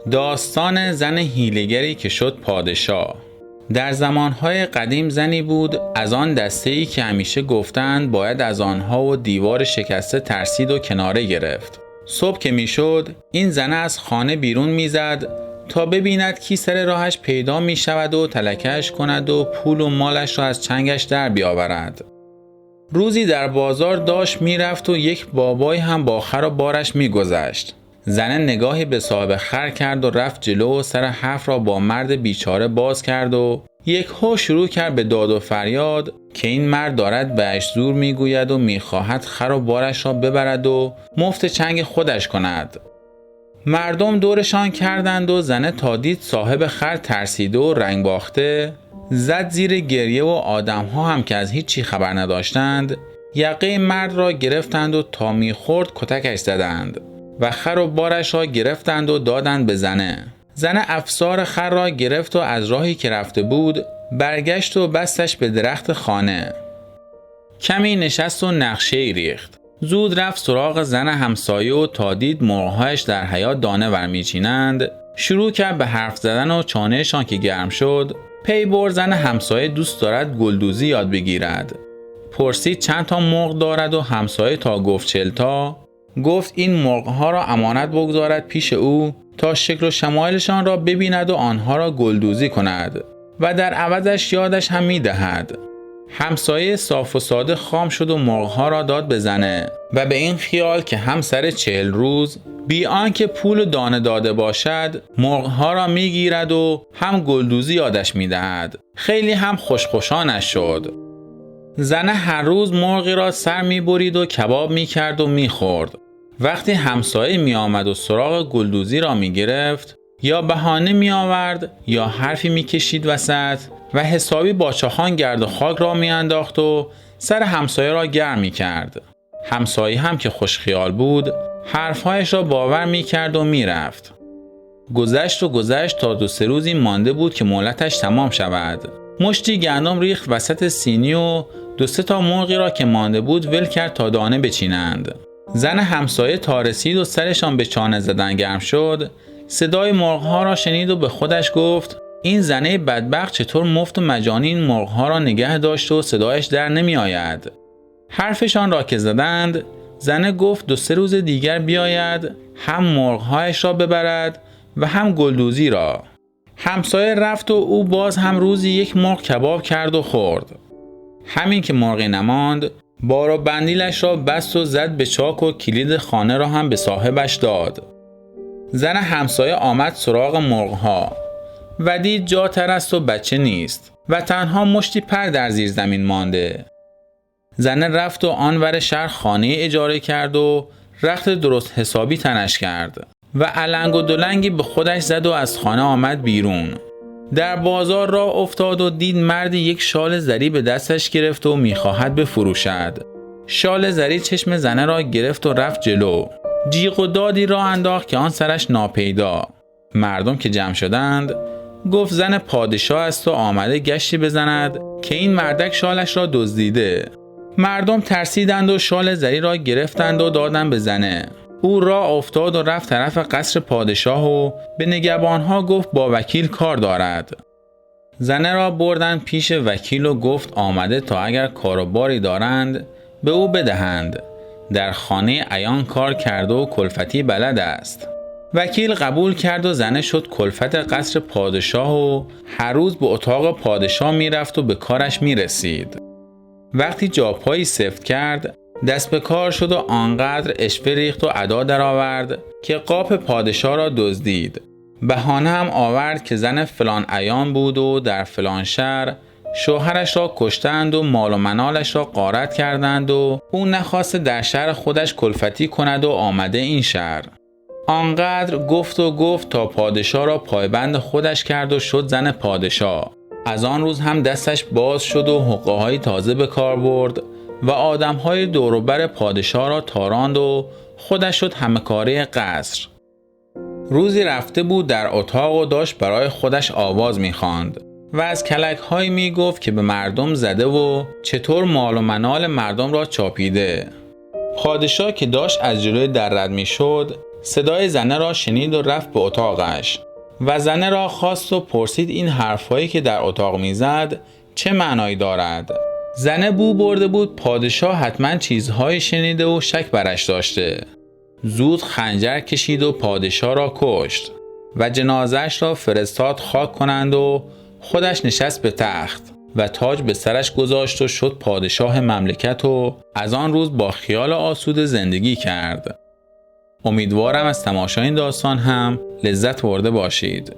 داستان زن حیله‌گری که شد پادشاه. در زمانهای قدیم زنی بود از آن دسته‌ای که همیشه گفتند باید از آنها و دیوار شکسته ترسید و کناره گرفت. صبح که میشد این زن از خانه بیرون میزد تا ببیند کی سر راهش پیدا می شود و تلکش کند و پول و مالش را از چنگش در بیاورد. روزی در بازار داشت میرفت و یک بابای هم با خر و بارش میگذشت. زن نگاهی به صاحب خر کرد و رفت جلو و سر حرف را با مرد بیچاره باز کرد و یکهو شروع کرد به داد و فریاد که این مرد دارد بهش زور میگوید و میخواهد خر و بارش را ببرد و مفت چنگ خودش کند. مردم دورشان کردند و زنه تا دید صاحب خر ترسیده و رنگ باخته زد زیر گریه و آدمها هم که از هیچی خبر نداشتند یقه مرد را گرفتند و تا میخورد کتکش زدند و خر و بارش را گرفتند و دادند به زنه. زنه افسار خر را گرفت و از راهی که رفته بود برگشت و بستش به درخت خانه. کمی نشست و نقشه‌ای ریخت. زود رفت سراغ زن همسایه و تا دید مرغ‌هایش در حیاط دانه ورمیچینند شروع کرد به حرف زدن و چانهشان که گرم شد پی برد زن همسایه دوست دارد گلدوزی یاد بگیرد. پرسید چند تا مرغ دارد و همسایه تا گفت 40 تا. گفت این مرغ‌ها را امانت بگذارد پیش او تا شکل و شمایلشان را ببیند و آنها را گلدوزی کند و در عوضش یادش هم می‌دهد. همسایه صاف و ساده خام شد و مرغ‌ها را داد به زنه و به این خیال که هم سر 40 روز بی آنکه پول و دانه داده باشد مرغ‌ها را میگیرد و هم گلدوزی یادش میدهد. خیلی هم خوشخوشانش شد. زنه هر روز مرغی را سر میبرید و کباب میکرد و میخورد. وقتی همسایه میآمد و سراغ گلدوزی را میگرفت یا بهانه میآورد یا حرفی میکشید وسط و حسابی با چاخان گرد و خاک را میانداخت و سر همسایه را گرم میکرد. همسایه هم که خوش خیال بود حرفهایش را باور میکرد و میرفت. گذشت تا 2-3 روزی مانده بود که مهلتش تمام شود. مشتی گندم ریخت وسط سینی و 2-3 تا مرغی را که مانده بود ول کرد تا دانه بچینند. زن همسایه تا رسید و سرشان به چانه زدن گرم شد صدای مرغ‌ها را شنید و به خودش گفت این زنه بدبخت چطور مفت و مجانی این مرغ‌ها را نگه داشت و صدایش در نمی آید. حرفشان را که زدند زنه گفت 2-3 روز دیگر بیاید هم مرغ‌هایش را ببرد و هم گلدوزی را. همسایه رفت و او باز هم روزی 1 مرغ کباب کرد و خورد. همین که مرغی نماند بار و بندیلش را بست و زد به چاک و کلید خانه را هم به صاحبش داد. زن همسایه آمد سراغ مرغ‌ها و دید جا تر است و بچه نیست و تنها مشتی پر در زیر زمین مانده. زنه رفت و آنور شهر خانه اجاره کرد و رخت درست حسابی تنش کرد و النگ و دلنگی به خودش زد و از خانه آمد بیرون. در بازار راه افتاد و دید مردی 1 شال زری به دستش گرفت و میخواهد بفروشد. شال زری چشم زنه را گرفت و رفت جلو. جیغ و دادی راه انداخت که آن سرش ناپیدا. مردم که جمع شدند گفت زن پادشاه است و آمده گشتی بزند که این مردک شالش را دزدیده. مردم ترسیدند و شال زری را گرفتند و دادند به زنه. او راه افتاد و رفت طرف قصر پادشاه و به نگهبانها گفت با وکیل کار دارد. زنه را بردن پیش وکیل و گفت آمده تا اگر کاروباری دارند به او بدهند. در خانه عیان کار کرده و کلفتی بلد است. وکیل قبول کرد و زنه شد کلفت قصر پادشاه و هر روز به اتاق پادشاه میرفت و به کارش میرسید. وقتی جاپایی سفت کرد دست به کار شد و آنقدر اشوه ریخت و ادا در آورد که قاپ پادشاه را دزدید. بهانه هم آورد که زن فلان عیان بود و در فلان شهر شوهرش را کشتند و مال و منالش را غارت کردند و او نخواست در شهر خودش کلفتی کند و آمده این شهر. آنقدر گفت تا پادشاه را پایبند خودش کرد و شد زن پادشاه. از آن روز هم دستش باز شد و حقه‌های تازه به کار برد و آدم‌های دور و بر پادشاه را تاراند و خودش شد همکاره قصر. روزی رفته بود در اتاق و داشت برای خودش آواز می‌خواند و از کلک‌هایی میگفت که به مردم زده و چطور مال و منال مردم را چاپیده. پادشاه که داشت از جلوی در رد میشد صدای زنه را شنید و رفت به اتاقش و زنه را خواست و پرسید این حرفایی که در اتاق میزد چه معنایی دارد. زنه بو برده بود پادشاه حتما چیزهایی شنیده و شک برش داشته. زود خنجر کشید و پادشاه را کشت و جنازش را فرستاد خاک کنند و خودش نشست به تخت و تاج به سرش گذاشت و شد پادشاه مملکت و از آن روز با خیال آسوده زندگی کرد. امیدوارم از تماشای این داستان هم لذت برده باشید.